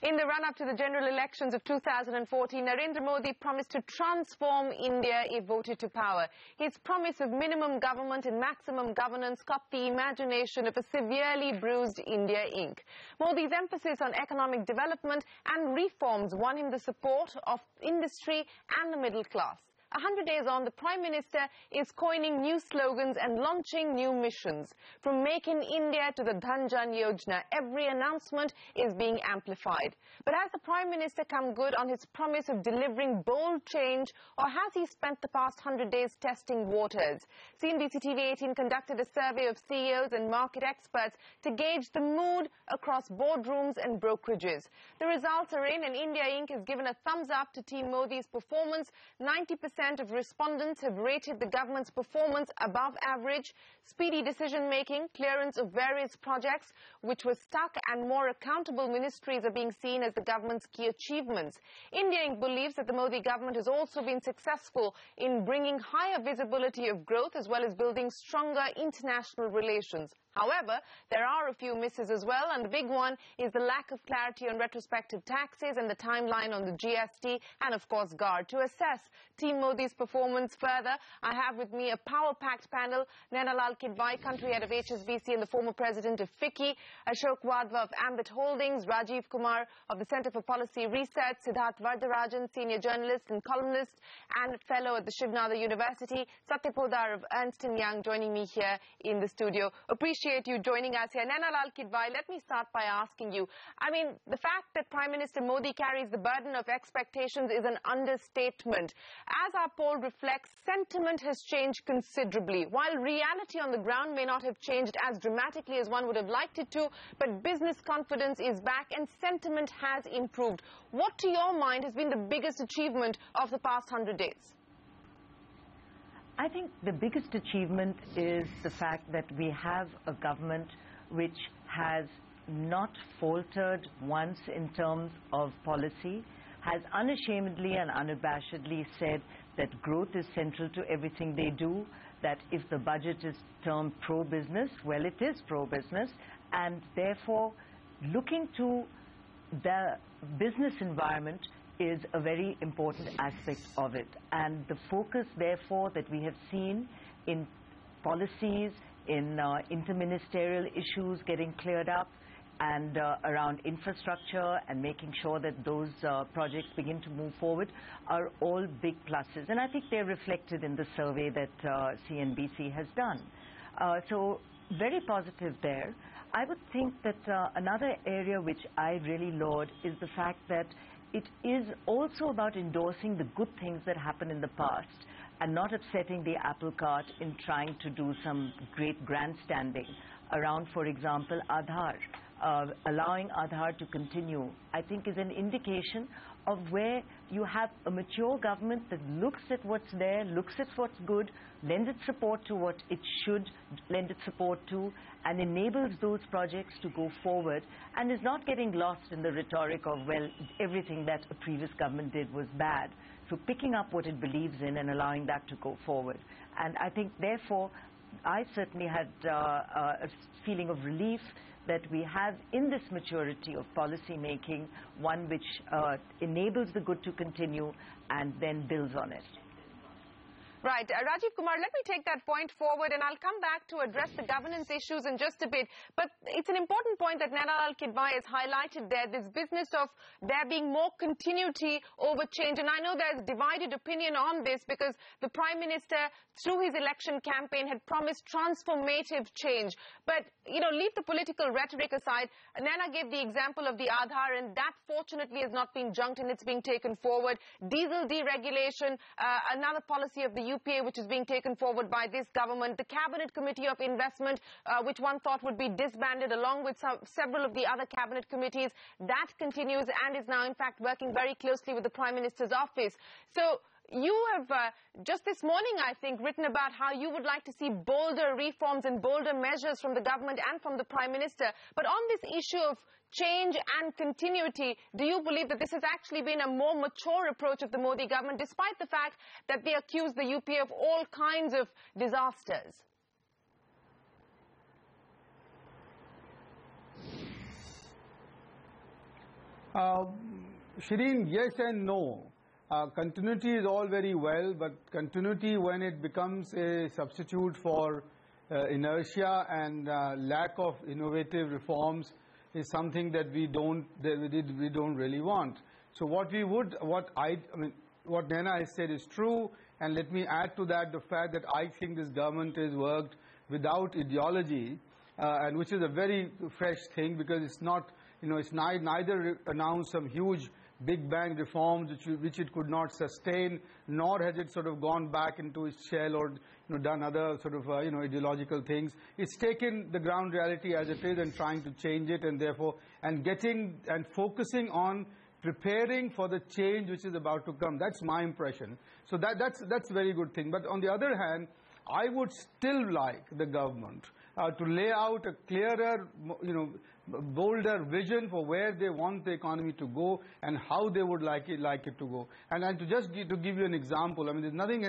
In the run-up to the general elections of 2014, Narendra Modi promised to transform India if voted to power. His promise of minimum government and maximum governance caught the imagination of a severely bruised India Inc. Modi's emphasis on economic development and reforms won him the support of industry and the middle class. 100 days on, the Prime Minister is coining new slogans and launching new missions. From Make in India to the Dhan Jan Yojana, every announcement is being amplified. But has the Prime Minister come good on his promise of delivering bold change, or has he spent the past 100 days testing waters? CNBC TV 18 conducted a survey of CEOs and market experts to gauge the mood across boardrooms and brokerages. The results are in, and India Inc. has given a thumbs up to Team Modi's performance. 90% of respondents have rated the government's performance above average. Speedy decision-making, clearance of various projects which were stuck, and more accountable ministries are being seen as the government's key achievements. India Inc. believes that the Modi government has also been successful in bringing higher visibility of growth as well as building stronger international relations. However, there are a few misses as well, and the big one is the lack of clarity on retrospective taxes and the timeline on the GST and, of course, GAR. To assess Team Modi's performance further, I have with me a power-packed panel: Nainalal Kidwai, country head of HSBC and the former president of FICCI; Ashok Wadhwa of Ambit Holdings; Rajiv Kumar of the Centre for Policy Research; Siddharth Vardarajan, senior journalist and columnist and fellow at the Shivnada University; Satya Podar of Ernst & Young joining me here in the studio. Appreciate you joining us here. Nainalal Kidwai, let me start by asking you, the fact that Prime Minister Modi carries the burden of expectations is an understatement. As our poll reflects, sentiment has changed considerably. While reality on the ground may not have changed as dramatically as one would have liked it to, but business confidence is back and sentiment has improved. What, to your mind, has been the biggest achievement of the past 100 days? I think the biggest achievement is the fact that we have a government which has not faltered once in terms of policy, has unashamedly and unabashedly said that growth is central to everything they do, that if the budget is termed pro-business, well, it is pro-business, and therefore looking to the business environment is a very important aspect of it. And the focus, therefore, that we have seen in policies, in interministerial issues getting cleared up, and around infrastructure and making sure that those projects begin to move forward are all big pluses. And I think they're reflected in the survey that CNBC has done. So very positive there. I would think that another area which I really laud is the fact that it is also about endorsing the good things that happened in the past and not upsetting the apple cart in trying to do some great grandstanding around, for example, Aadhaar. Allowing Aadhaar to continue, I think, is an indication of where you have a mature government that looks at what's there, looks at what's good, lends its support to what it should lend its support to, and enables those projects to go forward, and is not getting lost in the rhetoric of, well, everything that a previous government did was bad. So picking up what it believes in and allowing that to go forward. And I think, therefore, I certainly had a feeling of relief that we have in this maturity of policy making, one which enables the good to continue and then builds on it. Right. Rajiv Kumar, let me take that point forward, and I'll come back to address the governance issues in just a bit. But it's an important point that Nainalal Kidwai has highlighted there, this business of there being more continuity over change. And I know there's divided opinion on this because the Prime Minister, through his election campaign, had promised transformative change. But, leave the political rhetoric aside. Naina gave the example of the Aadhaar, and that fortunately has not been junked and it's being taken forward. Diesel deregulation, another policy of the UPA which is being taken forward by this government. The Cabinet Committee of Investment, which one thought would be disbanded along with several of the other cabinet committees, that continues and is now in fact working very closely with the Prime Minister's office. So you have just this morning, I think, written about how you would like to see bolder reforms and bolder measures from the government and from the Prime Minister. But on this issue of change and continuity, do you believe that this has actually been a more mature approach of the Modi government, despite the fact that they accuse the UPA of all kinds of disasters? Shereen, yes and no. Continuity is all very well, but continuity, when it becomes a substitute for inertia and lack of innovative reforms, is something that we don't really want. So what Naina has said is true, and let me add to that the fact that I think this government has worked without ideology, and which is a very fresh thing, because it's not, it's neither announced some huge big bang reforms which it could not sustain, nor has it sort of gone back into its shell or done other sort of ideological things. It's taken the ground reality as it is and trying to change it, and therefore focusing on preparing for the change which is about to come. That's my impression. So that's a very good thing. But on the other hand, I would still like the government to lay out a clearer, bolder vision for where they want the economy to go and how they would like it to go. And to give you an example, I mean, there's nothing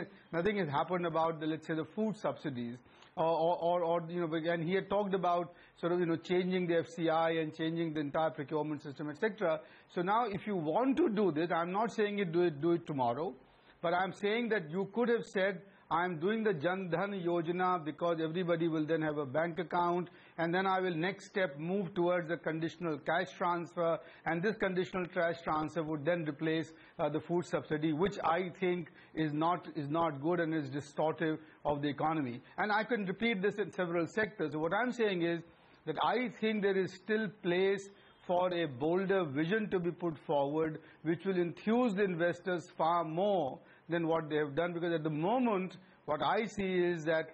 has happened about let's say the food subsidies, and he had talked about sort of changing the FCI and changing the entire procurement system, etc. So now, if you want to do this, I'm not saying do it tomorrow, but I'm saying that you could have said, I'm doing the Jan Dhan Yojana because everybody will then have a bank account, and then I will next step move towards the conditional cash transfer, and this conditional cash transfer would then replace the food subsidy, which I think is not good and is distortive of the economy. And I can repeat this in several sectors. So what I'm saying is that I think there is still place for a bolder vision to be put forward, which will enthuse the investors far more than what they have done, because at the moment what I see is that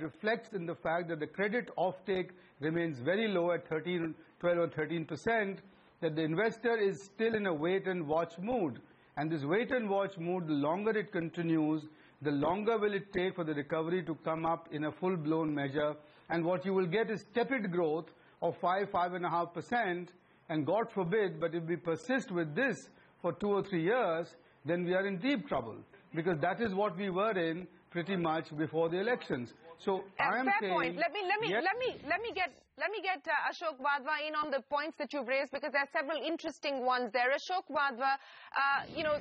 reflects in the fact that the credit offtake remains very low at 12 or 13%, that the investor is still in a wait and watch mood. And this wait and watch mood, the longer it continues, the longer will it take for the recovery to come up in a full-blown measure. And what you will get is tepid growth of 5.5%, and God forbid, but if we persist with this for 2 or 3 years, then we are in deep trouble, because that is what we were in pretty much before the elections. So I am saying, fair point. Let me get Ashok Wadhwa in on the points that you've raised, because there are several interesting ones there. Ashok Wadhwa,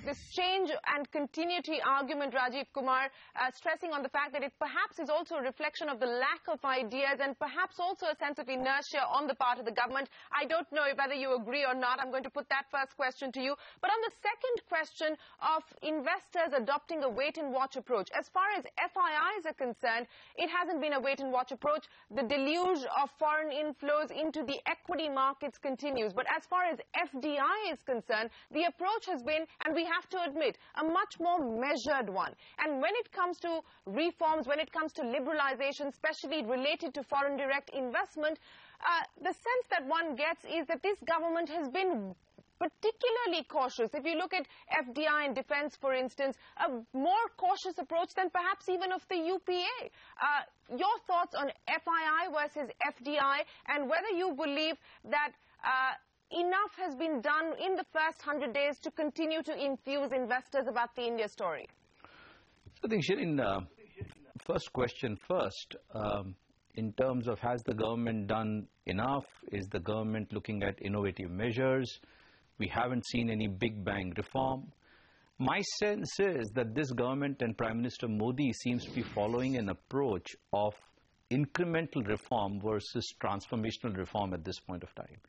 this change and continuity argument, Rajiv Kumar, stressing on the fact that it perhaps is also a reflection of the lack of ideas and perhaps also a sense of inertia on the part of the government. I don't know whether you agree or not. I'm going to put that first question to you. But on the second question of investors adopting a wait-and-watch approach, as far as FIIs are concerned, it hasn't been a wait-and-watch approach. The deluge of foreign inflows into the equity markets continues. But as far as FDI is concerned, the approach has been, and we have to admit, a much more measured one. And when it comes to reforms, when it comes to liberalization, especially related to foreign direct investment, the sense that one gets is that this government has been particularly cautious. If you look at FDI and defense, for instance, a more cautious approach than perhaps even of the UPA. Your thoughts on FII versus FDI, and whether you believe that enough has been done in the first 100 days to continue to infuse investors about the India story? I think, Shereen, first question first. In terms of, has the government done enough? Is the government looking at innovative measures? We haven't seen any big bang reform. My sense is that this government and Prime Minister Modi seems to be following an approach of incremental reform versus transformational reform at this point of time.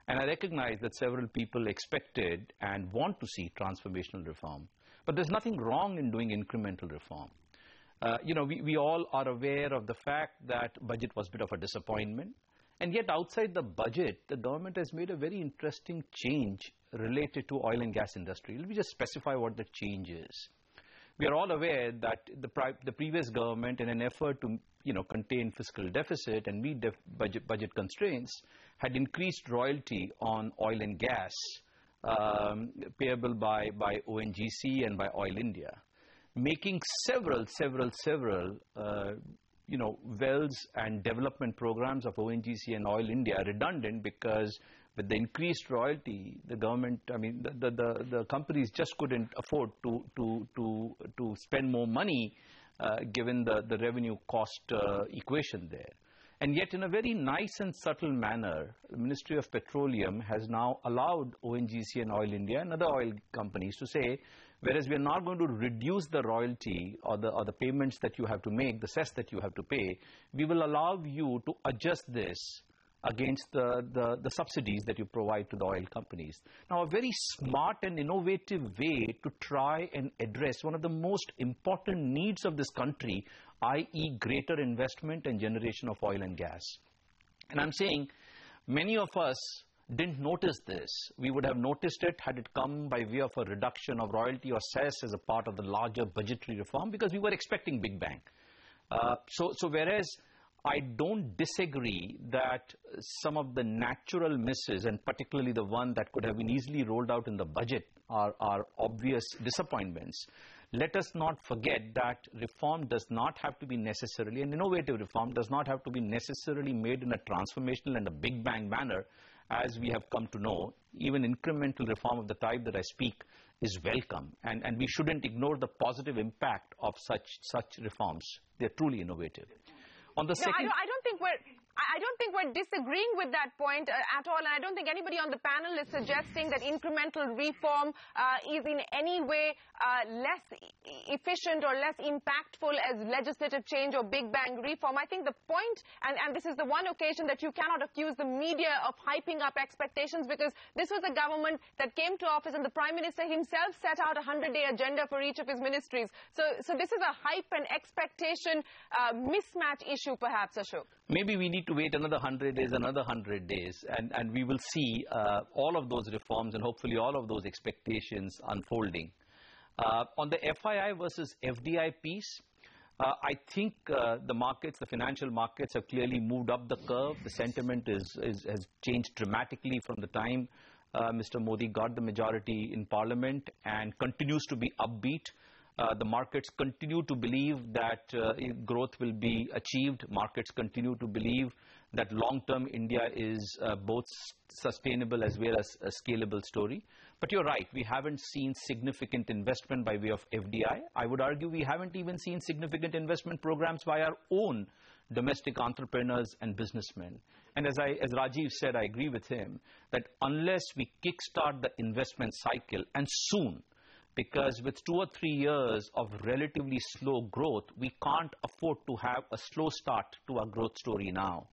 And I recognize that several people expected and want to see transformational reform. But there's nothing wrong in doing incremental reform. We all are aware of the fact that budget was a bit of a disappointment. And yet outside the budget, the government has made a very interesting change related to oil and gas industry. Let me just specify what the change is. We are all aware that the previous government, in an effort to contain fiscal deficit and meet budget constraints, had increased royalty on oil and gas payable by ONGC and by Oil India, making several wells and development programs of ONGC and Oil India redundant, because with the increased royalty, the government, the companies just couldn't afford to spend more money given the revenue cost equation there. And yet, in a very nice and subtle manner, the Ministry of Petroleum has now allowed ONGC and Oil India and other oil companies to say, whereas we are not going to reduce the royalty or the payments that you have to make, the cess that you have to pay, we will allow you to adjust this against the subsidies that you provide to the oil companies. Now, a very smart and innovative way to try and address one of the most important needs of this country, i.e. greater investment and generation of oil and gas. And I'm saying many of us didn't notice this. We would have noticed it had it come by way of a reduction of royalty or cess as a part of the larger budgetary reform, because we were expecting Big Bang. So whereas I don't disagree that some of the natural misses, and particularly the one that could have been easily rolled out in the budget, are obvious disappointments. Let us not forget that reform does not have to be necessarily, an innovative reform does not have to be necessarily made in a transformational and a Big Bang manner, as we have come to know. Even incremental reform of the type that I speak is welcome, and we shouldn't ignore the positive impact of such reforms. They're truly innovative. On the second, I don't think we're disagreeing with that point at all, and I don't think anybody on the panel is suggesting that incremental reform is in any way less efficient or less impactful as legislative change or Big Bang reform. I think the point, and this is the one occasion that you cannot accuse the media of hyping up expectations, because this was a government that came to office and the Prime Minister himself set out a 100-day agenda for each of his ministries. So this is a hype and expectation mismatch issue, perhaps, Ashok. Maybe we need to wait another 100 days, another 100 days, and we will see all of those reforms and hopefully all of those expectations unfolding. On the FII versus FDI piece, I think the markets, the financial markets, have clearly moved up the curve. The sentiment has changed dramatically from the time Mr. Modi got the majority in Parliament, and continues to be upbeat. The markets continue to believe that growth will be achieved. Markets continue to believe that long-term India is both sustainable as well as a scalable story. But you're right, we haven't seen significant investment by way of FDI. I would argue we haven't even seen significant investment programs by our own domestic entrepreneurs and businessmen. And as Rajiv said, I agree with him, that unless we kickstart the investment cycle, and soon, because with 2 or 3 years of relatively slow growth, we can't afford to have a slow start to our growth story now.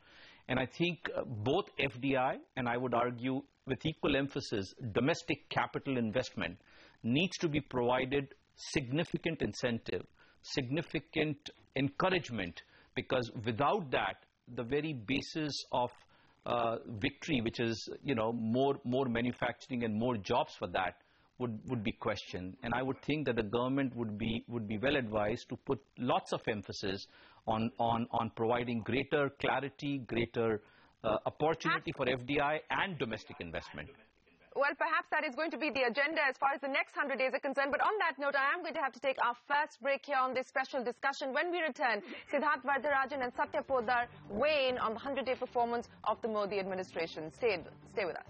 And I think both FDI, and I would argue with equal emphasis, domestic capital investment, needs to be provided significant incentive, significant encouragement, because without that, the very basis of victory, which is, more manufacturing and more jobs for that, would be questioned. And I would think that the government would be well advised to put lots of emphasis on providing greater clarity, greater opportunity for FDI and domestic investment. Well, perhaps that is going to be the agenda as far as the next 100 days are concerned. But on that note, I am going to have to take our first break here on this special discussion. When we return, Siddharth Varadarajan and Satya Poddar weigh in on the 100-day performance of the Modi administration. Stay with us.